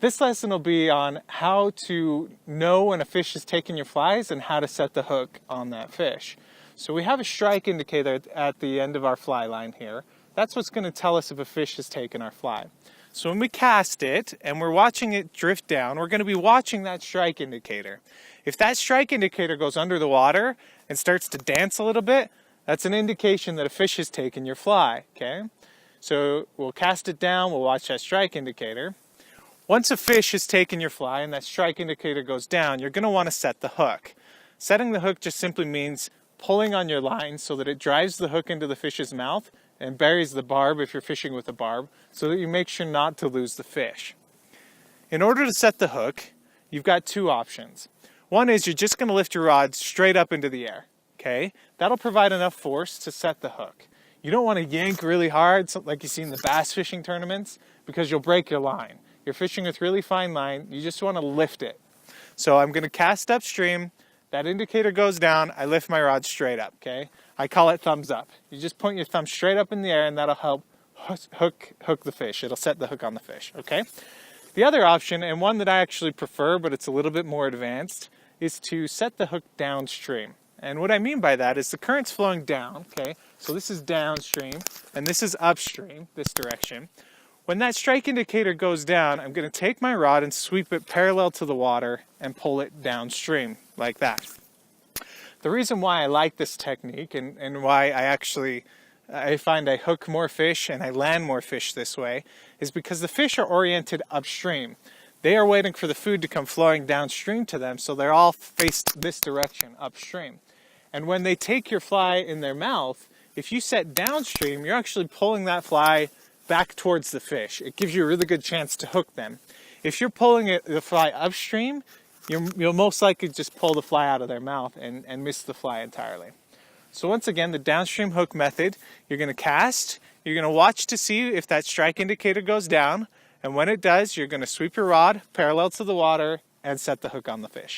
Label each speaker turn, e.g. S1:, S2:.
S1: This lesson will be on how to know when a fish is taking your flies and how to set the hook on that fish. So we have a strike indicator at the end of our fly line here. That's what's going to tell us if a fish has taken our fly. So when we cast it and we're watching it drift down, we're going to be watching that strike indicator. If that strike indicator goes under the water and starts to dance a little bit, that's an indication that a fish has taken your fly, okay? So we'll cast it down, we'll watch that strike indicator. Once a fish has taken your fly and that strike indicator goes down, you're going to want to set the hook. Setting the hook just simply means pulling on your line so that it drives the hook into the fish's mouth and buries the barb if you're fishing with a barb, so that you make sure not to lose the fish. In order to set the hook, you've got two options. One is you're just going to lift your rod straight up into the air, okay? That'll provide enough force to set the hook. You don't want to yank really hard, like you see in the bass fishing tournaments, because you'll break your line. You're fishing with really fine line, you just want to lift it. So I'm going to cast upstream, that indicator goes down, I lift my rod straight up, okay? I call it thumbs up. You just point your thumb straight up in the air and that'll help hook the fish. It'll set the hook on the fish, okay? The other option, and one that I actually prefer, but it's a little bit more advanced, is to set the hook downstream. And what I mean by that is the current's flowing down, okay? So this is downstream, and this is upstream, this direction. When that strike indicator goes down, I'm going to take my rod and sweep it parallel to the water and pull it downstream, like that. The reason why I like this technique and why I find I hook more fish and I land more fish this way is because the fish are oriented upstream. They are waiting for the food to come flowing downstream to them, so they're all faced this direction, upstream. And when they take your fly in their mouth, if you set downstream, you're actually pulling that fly back towards the fish. It gives you a really good chance to hook them. If you're pulling the fly upstream, you'll most likely just pull the fly out of their mouth and miss the fly entirely. So once again, the downstream hook method, you're going to cast, you're going to watch to see if that strike indicator goes down, and when it does, you're going to sweep your rod parallel to the water and set the hook on the fish.